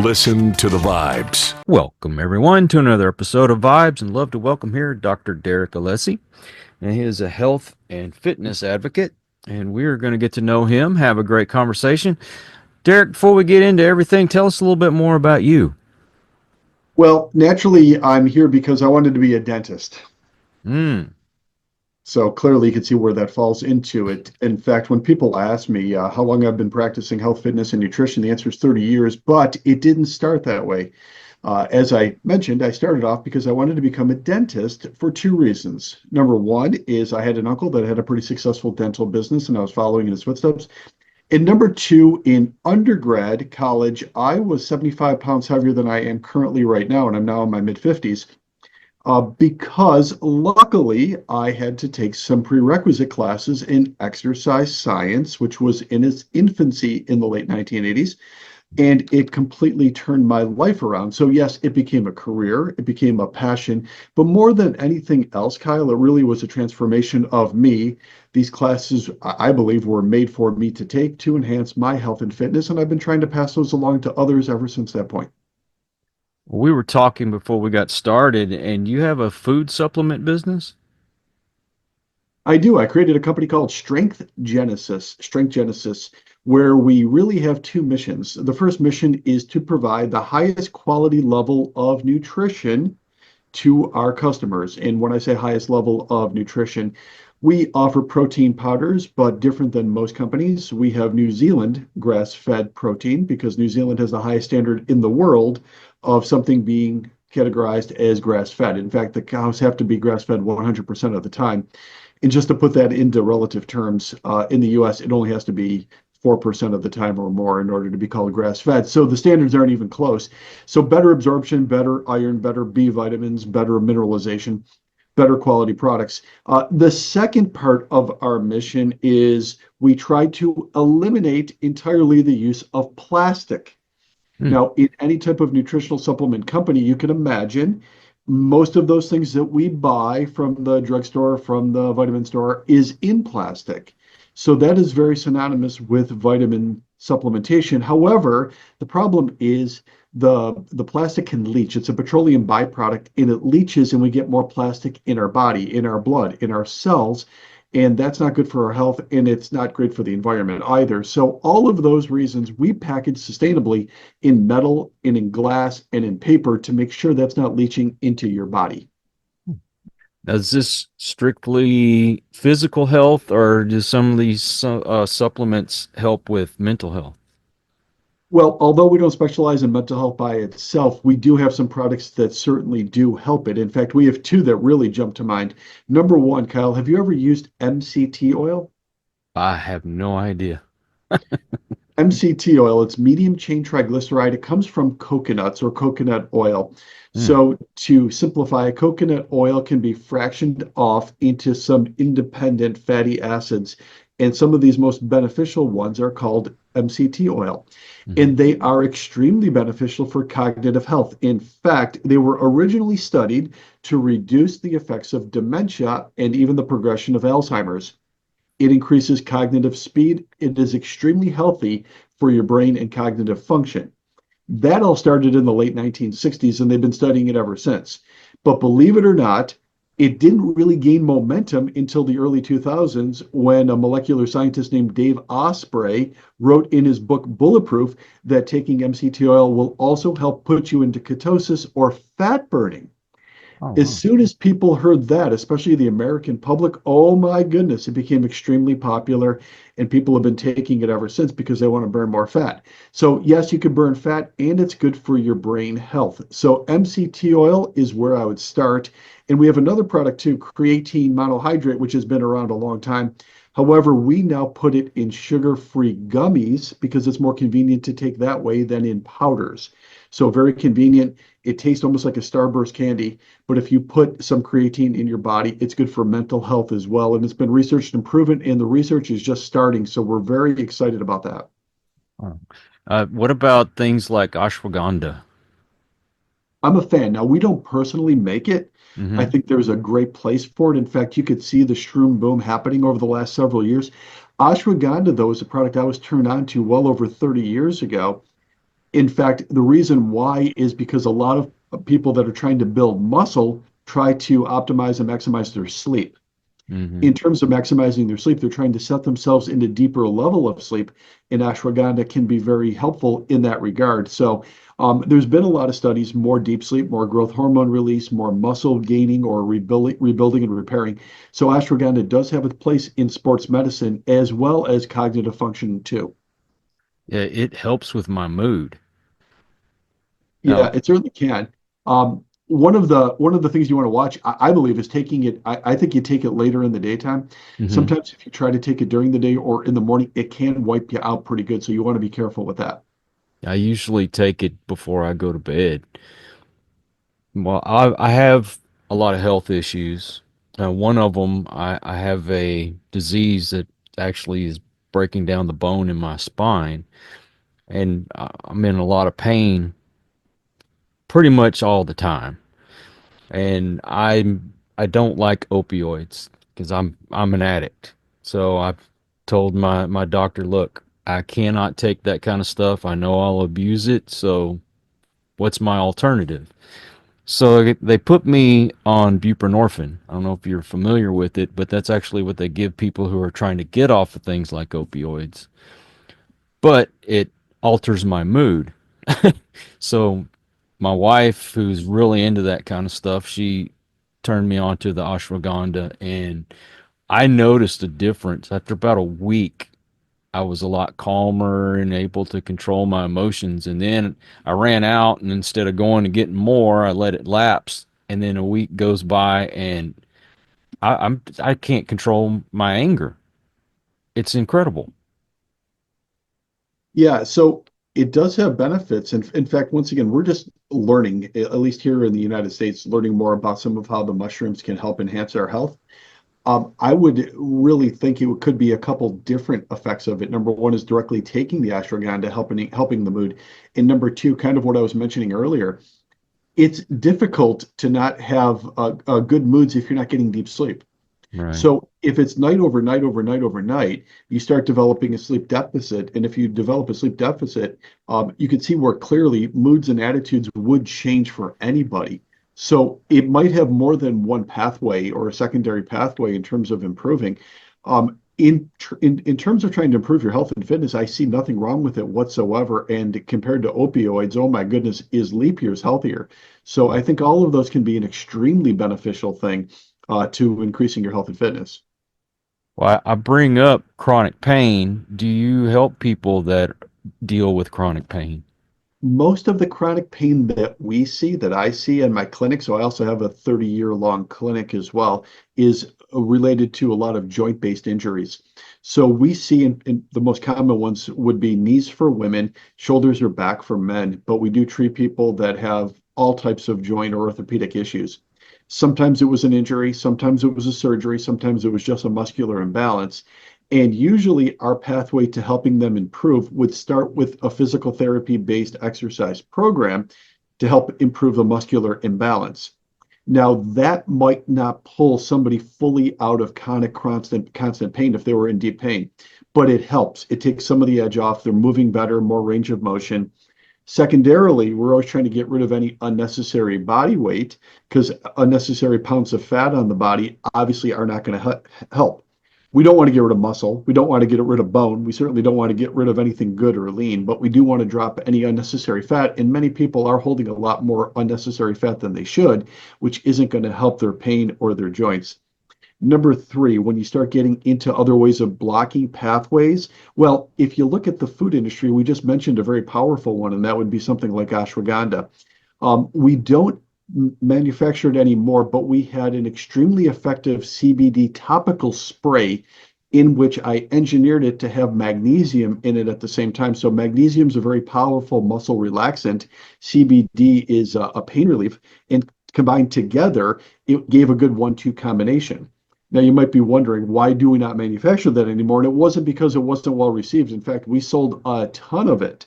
Listen to the vibes. Welcome, everyone, to another episode of Vibes, and love to welcome here Dr. Derek Alessi. And he is a health and fitness advocate, and we're going to get to know him, have a great conversation. Derek, before we get into everything, tell us a little bit more about you. Well, naturally, I'm here because I wanted to be a dentist. Mm. So clearly, you can see where that falls into it. In fact, when people ask me how long I've been practicing health, fitness, and nutrition, the answer is 30 years, but it didn't start that way. As I mentioned, I started off because I wanted to become a dentist for two reasons. Number one is I had an uncle that had a pretty successful dental business, and I was following in his footsteps. And number two, in undergrad college, I was 75 pounds heavier than I am currently right now, and I'm now in my mid 50s. Because luckily I had to take some prerequisite classes in exercise science, which was in its infancy in the late 1980s, and it completely turned my life around. So yes, it became a career, it became a passion, but more than anything else, Kyle, it really was a transformation of me. These classes, I believe, were made for me to take to enhance my health and fitness, and I've been trying to pass those along to others ever since that point. We were talking before we got started, and you have a food supplement business? I do. I created a company called Strength Genesis, where we really have two missions. The first mission is to provide the highest quality level of nutrition to our customers. And when I say highest level of nutrition, we offer protein powders, but different than most companies. We have New Zealand grass-fed protein because New Zealand has the highest standard in the world of something being categorized as grass-fed. In fact, the cows have to be grass-fed 100% of the time. And just to put that into relative terms, in the US, it only has to be 4% of the time or more in order to be called grass-fed. So the standards aren't even close. So better absorption, better iron, better B vitamins, better mineralization, better quality products. The second part of our mission is we try to eliminate entirely the use of plastic. Hmm. Now, in any type of nutritional supplement company, you can imagine most of those things that we buy from the drugstore, from the vitamin store, is in plastic. So that is very synonymous with vitamin supplementation. However, the problem is the plastic can leach. It's a petroleum byproduct and it leaches, and we get more plastic in our body, in our blood, in our cells. And that's not good for our health, and it's not great for the environment either. So all of those reasons we package sustainably in metal and in glass and in paper to make sure that's not leaching into your body. Is this strictly physical health, or do some of these supplements help with mental health? Well, although we don't specialize in mental health by itself, we do have some products that certainly do help it. In fact, we have two that really jump to mind. Number one, Kyle, have you ever used MCT oil? I have no idea. MCT oil, it's medium chain triglyceride. It comes from coconuts or coconut oil. Hmm. So to simplify, coconut oil can be fractioned off into some independent fatty acids. And some of these most beneficial ones are called MCT oil. Mhm. And they are extremely beneficial for cognitive health. In fact, they were originally studied to reduce the effects of dementia and even the progression of Alzheimer's. It increases cognitive speed. It is extremely healthy for your brain and cognitive function. That all started in the late 1960s, and they've been studying it ever since. But believe it or not, it didn't really gain momentum until the early 2000s when a molecular scientist named Dave Osprey wrote in his book Bulletproof that taking MCT oil will also help put you into ketosis or fat burning. Oh, As wow. soon as people heard that, especially the American public, oh my goodness, it became extremely popular, and people have been taking it ever since because they want to burn more fat. So yes, you can burn fat, and it's good for your brain health. So MCT oil is where I would start. And we have another product too, creatine monohydrate, which has been around a long time. However, we now put it in sugar-free gummies because it's more convenient to take that way than in powders. So very convenient. It tastes almost like a Starburst candy, but if you put some creatine in your body, it's good for mental health as well. And it's been researched and proven, and the research is just starting. So we're very excited about that. Oh. What about things like ashwagandha? I'm a fan. Now, we don't personally make it. I Hmm. think there's a great place for it. In fact, you could see the shroom boom happening over the last several years. Ashwagandha, though, is a product I was turned on to well over 30 years ago. In fact, the reason why is because a lot of people that are trying to build muscle try to optimize and maximize their sleep. Hmm. In terms of maximizing their sleep, they're trying to set themselves into deeper level of sleep, and ashwagandha can be very helpful in that regard. So there's been a lot of studies, more deep sleep, more growth hormone release, more muscle gaining or rebuilding and repairing. So ashwagandha does have a place in sports medicine as well as cognitive function too. Yeah, it helps with my mood. Yeah, Now, it certainly can. One of the things you want to watch, I believe, is taking it. I think you take it later in the daytime. mhm, Sometimes if you try to take it during the day or in the morning, it can wipe you out pretty good. So you want to be careful with that. I usually take it before I go to bed. Well, I have a lot of health issues. One of them, I have a disease that actually is breaking down the bone in my spine, and I'm in a lot of pain pretty much all the time. And I don't like opioids because I'm an addict. So I've told my doctor, look, I cannot take that kind of stuff. I know I'll abuse it. So what's my alternative? So they put me on buprenorphine. I don't know if you're familiar with it, but that's actually what they give people who are trying to get off of things like opioids. But it alters my mood. So my wife, who's really into that kind of stuff, she turned me on to the ashwagandha, and I noticed a difference after about a week. I was a lot calmer and able to control my emotions. And then I ran out, and instead of going and getting more, I let it lapse. And then a week goes by, and I can't control my anger. It's incredible. Yeah, so it does have benefits. And in fact, once again, we're just learning, at least here in the United States, learning more about some of how the mushrooms can help enhance our health. I would really think it could be a couple different effects of it. Number one is directly taking the ashwagandha, helping the mood. And number two, kind of what I was mentioning earlier, it's difficult to not have good moods if you're not getting deep sleep. Right. So if it's night over night over night over night, you start developing a sleep deficit. And if you develop a sleep deficit, you can see where clearly moods and attitudes would change for anybody. So it might have more than one pathway or a secondary pathway in terms of improving. In terms of trying to improve your health and fitness, I see nothing wrong with it whatsoever. And compared to opioids, oh my goodness, is leap years healthier. So I think all of those can be an extremely beneficial thing to increasing your health and fitness. Well, I bring up chronic pain. Do you help people that deal with chronic pain? Most of the chronic pain that we see, that I see in my clinic, so I also have a 30-year long clinic as well, is related to a lot of joint-based injuries. So we see in the most common ones would be knees for women, shoulders or back for men, but we do treat people that have all types of joint or orthopedic issues. Sometimes it was an injury, sometimes it was a surgery, sometimes it was just a muscular imbalance. And usually, our pathway to helping them improve would start with a physical therapy based exercise program to help improve the muscular imbalance. Now, that might not pull somebody fully out of chronic, constant pain if they were in deep pain, but it helps. It takes some of the edge off. They're moving better, more range of motion. Secondarily, we're always trying to get rid of any unnecessary body weight because unnecessary pounds of fat on the body obviously are not going to help. We don't want to get rid of muscle. We don't want to get rid of bone. We certainly don't want to get rid of anything good or lean, but we do want to drop any unnecessary fat. And many people are holding a lot more unnecessary fat than they should, which isn't going to help their pain or their joints. Number three, when you start getting into other ways of blocking pathways, well, if you look at the food industry, we just mentioned a very powerful one, and that would be something like ashwagandha. We don't manufacture it anymore, but we had an extremely effective CBD topical spray in which I engineered it to have magnesium in it at the same time. So magnesium is a very powerful muscle relaxant. CBD is a pain relief, and combined together, it gave a good 1-2 combination. Now, you might be wondering, why do we not manufacture that anymore? And it wasn't because it wasn't well received. In fact, we sold a ton of it.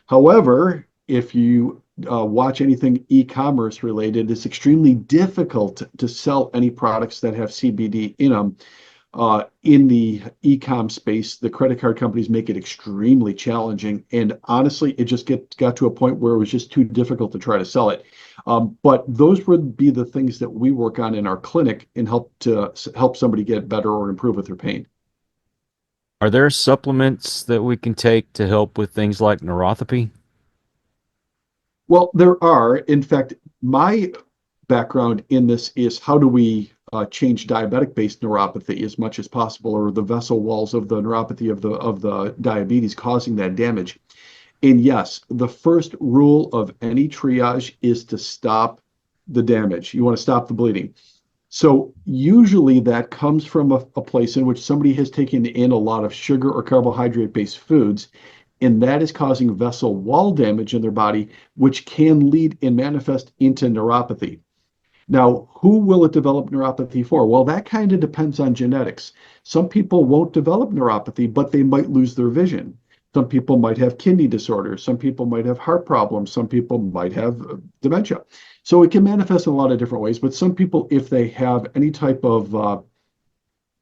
However, if you watch anything e-commerce related, it's extremely difficult to sell any products that have CBD in them. In the e-com space, the credit card companies make it extremely challenging. And honestly, it just got to a point where it was just too difficult to try to sell it. But those would be the things that we work on in our clinic and help somebody get better or improve with their pain. Are there supplements that we can take to help with things like neuropathy? Well, there are. In fact, my background in this is how do we change diabetic-based neuropathy as much as possible, or the vessel walls of the neuropathy of the diabetes causing that damage. And yes, the first rule of any triage is to stop the damage. You want to stop the bleeding. So usually that comes from a place in which somebody has taken in a lot of sugar or carbohydrate-based foods, and that is causing vessel wall damage in their body, which can lead and manifest into neuropathy. Now, who will it develop neuropathy for? Well, that kind of depends on genetics. Some people won't develop neuropathy, but they might lose their vision. Some people might have kidney disorders. Some people might have heart problems. Some people might have dementia. So it can manifest in a lot of different ways. But some people, if they have any type of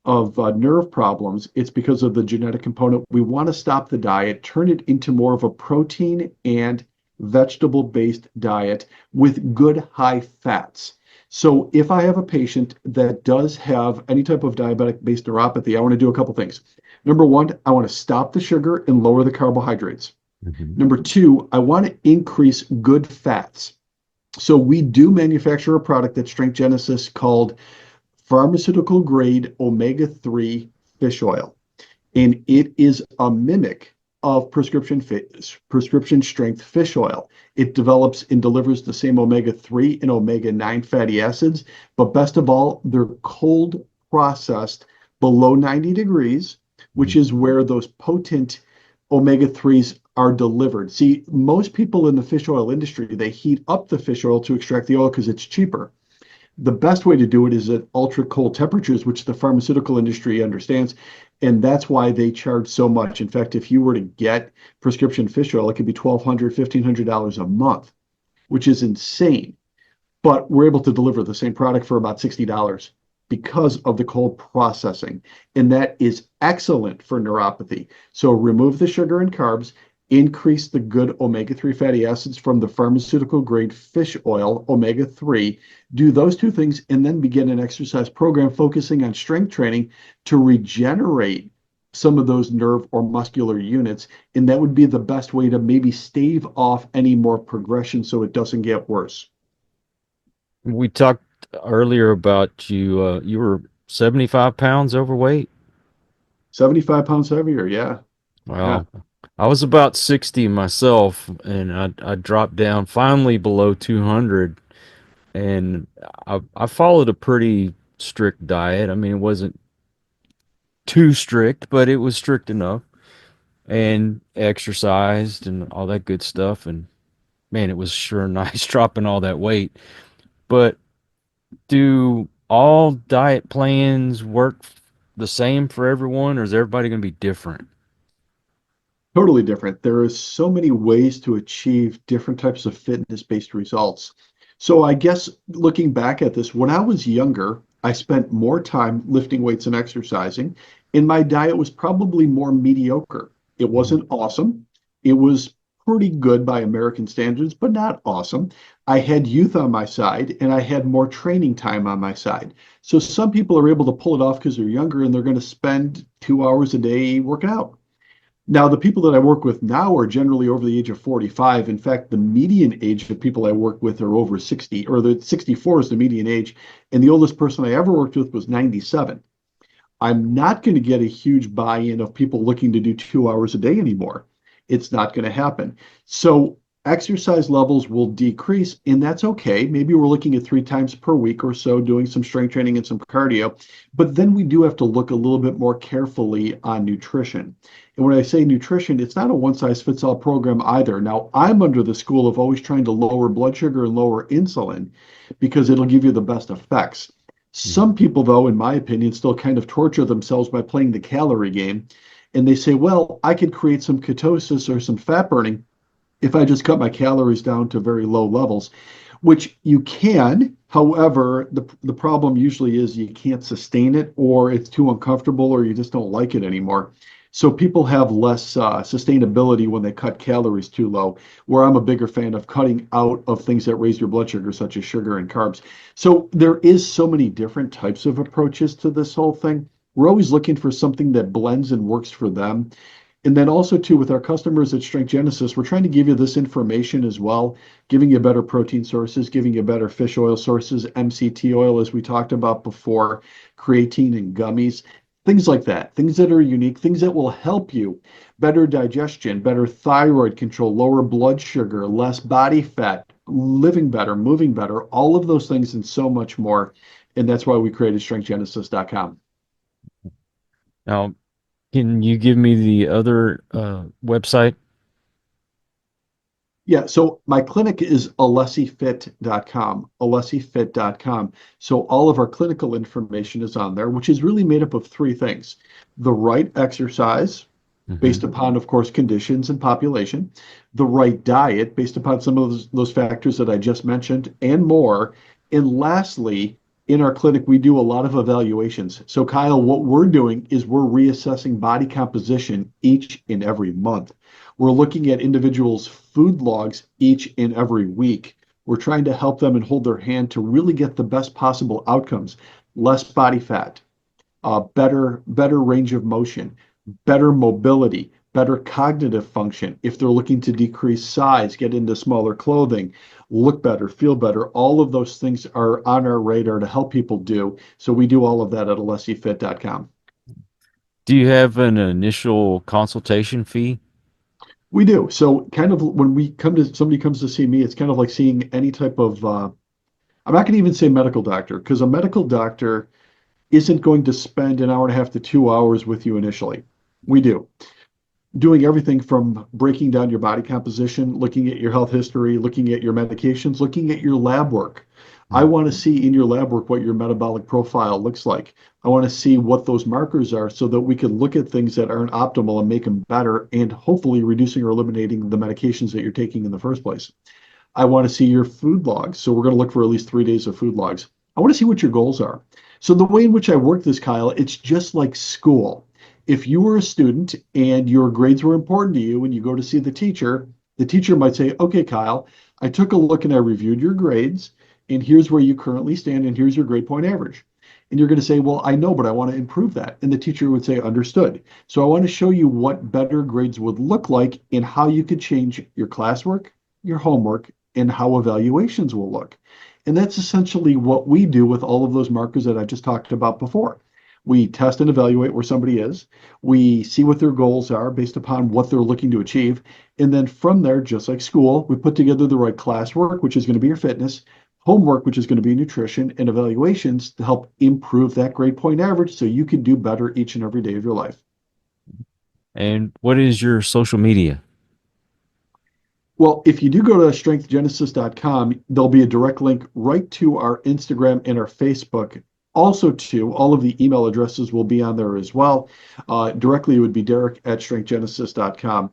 nerve problems, it's because of the genetic component. We want to stop the diet, turn it into more of a protein and vegetable-based diet with good high fats. So if I have a patient that does have any type of diabetic-based neuropathy, I want to do a couple things. Number one, I want to stop the sugar and lower the carbohydrates. Mhm. Number two, I want to increase good fats. So we do manufacture a product at Strength Genesis called pharmaceutical grade omega-3 fish oil. And it is a mimic of prescription strength fish oil. It develops and delivers the same omega-3 and omega-9 fatty acids, but best of all, they're cold processed below 90 degrees, which is where those potent omega-3s are delivered. See, most people in the fish oil industry, they heat up the fish oil to extract the oil because it's cheaper. The best way to do it is at ultra cold temperatures, which the pharmaceutical industry understands. And that's why they charge so much. In fact, if you were to get prescription fish oil, it could be $1,200, $1,500 a month, which is insane. But we're able to deliver the same product for about $60 because of the cold processing. And that is excellent for neuropathy. So remove the sugar and carbs, increase the good omega-3 fatty acids from the pharmaceutical grade fish oil, omega-3, do those two things, and then begin an exercise program focusing on strength training to regenerate some of those nerve or muscular units. And that would be the best way to maybe stave off any more progression so it doesn't get worse. We talked earlier about you were 75 pounds overweight. 75 pounds heavier, yeah. Yeah. Wow. I was about 60 myself, and I dropped down finally below 200, and I followed a pretty strict diet. I mean, it wasn't too strict, but it was strict enough, and exercised and all that good stuff. And man, it was sure nice dropping all that weight. But do all diet plans work the same for everyone, or is everybody going to be different? Totally different. There are so many ways to achieve different types of fitness-based results. So I guess looking back at this, when I was younger, I spent more time lifting weights and exercising, and my diet was probably more mediocre. It wasn't awesome. It was pretty good by American standards, but not awesome. I had youth on my side, and I had more training time on my side. So some people are able to pull it off because they're younger and they're going to spend 2 hours a day working out. Now, the people that I work with now are generally over the age of 45. In fact, the median age of people I work with are over 60, or the 64 is the median age. And the oldest person I ever worked with was 97. I'm not going to get a huge buy-in of people looking to do 2 hours a day anymore. It's not going to happen. So exercise levels will decrease, and that's okay. Maybe we're looking at 3 times per week or so, doing some strength training and some cardio. But then we do have to look a little bit more carefully on nutrition. And when I say nutrition, it's not a one-size-fits-all program either. Now, I'm under the school of always trying to lower blood sugar and lower insulin because it'll give you the best effects. Some people, though, in my opinion, still kind of torture themselves by playing the calorie game. And they say, well, I could create some ketosis or some fat burning if I just cut my calories down to very low levels. which you can. However, the problem usually is you can't sustain it, or it's too uncomfortable, or you just don't like it anymore. So people have less sustainability when they cut calories too low, where I'm a bigger fan of cutting out of things that raise your blood sugar, such as sugar and carbs. So there is so many different types of approaches to this whole thing. We're always looking for something that blends and works for them. And then also too, with our customers at Strength Genesis, we're trying to give you this information as well, giving you better protein sources, giving you better fish oil sources, MCT oil, as we talked about before, creatine and gummies, things like that, things that are unique, things that will help you, better digestion, better thyroid control, lower blood sugar, less body fat, living better, moving better, all of those things and so much more. And that's why we created strengthgenesis.com. Now, can you give me the other website? Yeah, so my clinic is alessifit.com. So all of our clinical information is on there, which is really made up of three things. The right exercise, based upon, of course, conditions and population, the right diet, based upon some of those factors that I just mentioned, and more. And lastly, in our clinic, we do a lot of evaluations. So, Kyle, what we're doing is we're reassessing body composition each and every month. We're looking at individuals' food logs each and every week. We're trying to help them and hold their hand to really get the best possible outcomes. Less body fat, better range of motion, better mobility, better cognitive function. If they're looking to decrease size, get into smaller clothing, look better, feel better, all of those things are on our radar to help people do. So we do all of that at alessifit.com. Do you have an initial consultation fee? We do. So kind of when somebody comes to see me, it's kind of like seeing any type of, I'm not going to even say medical doctor, because a medical doctor isn't going to spend an hour and a half to 2 hours with you initially. We do. Doing everything from breaking down your body composition, looking at your health history, looking at your medications, looking at your lab work. I want to see in your lab work what your metabolic profile looks like. I want to see what those markers are so that we can look at things that aren't optimal and make them better, and hopefully reducing or eliminating the medications that you're taking in the first place. I want to see your food logs. So we're going to look for at least 3 days of food logs. I want to see what your goals are. So the way in which I work this, Kyle, it's just like school. If you were a student and your grades were important to you and you go to see the teacher might say, okay, Kyle, I took a look and I reviewed your grades, and here's where you currently stand, and here's your grade point average. And you're going to say, well, I know, but I want to improve that. And the teacher would say, understood. So I want to show you what better grades would look like and how you could change your classwork, your homework, and how evaluations will look. And that's essentially what we do with all of those markers that I just talked about before. We test and evaluate where somebody is. We see what their goals are based upon what they're looking to achieve. And then from there, just like school, we put together the right classwork, which is going to be your fitness, homework, which is going to be nutrition, and evaluations to help improve that grade point average so you can do better each and every day of your life. And what is your social media? Well, if you do go to strengthgenesis.com, there'll be a direct link right to our Instagram and our Facebook. Also, too, all of the email addresses will be on there as well. Directly, it would be Derek@strengthgenesis.com.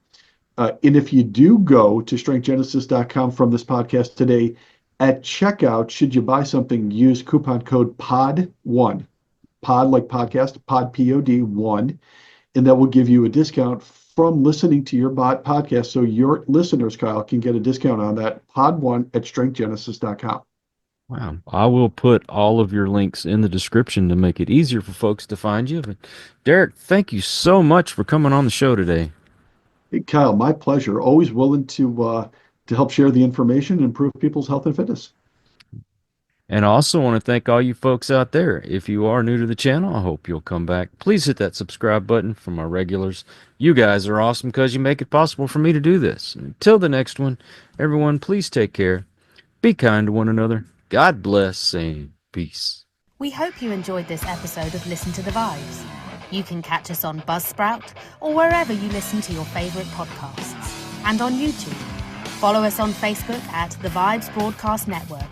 And if you do go to strengthgenesis.com from this podcast today, at checkout, should you buy something, use coupon code POD1, pod like podcast, pod POD1, and that will give you a discount from listening to your podcast. So your listeners, Kyle, can get a discount on that POD1 at strengthgenesis.com. Wow. I will put all of your links in the description to make it easier for folks to find you. But Derek, thank you so much for coming on the show today. Hey, Kyle, my pleasure. Always willing to help share the information and improve people's health and fitness. And I also want to thank all you folks out there. If you are new to the channel, I hope you'll come back. Please hit that subscribe button for my regulars. You guys are awesome because you make it possible for me to do this. Until the next one, everyone, please take care. Be kind to one another. God bless and peace. We hope you enjoyed this episode of Listen to the Vibes. You can catch us on Buzzsprout or wherever you listen to your favourite podcasts. And on YouTube. Follow us on Facebook at The Vibes Broadcast Network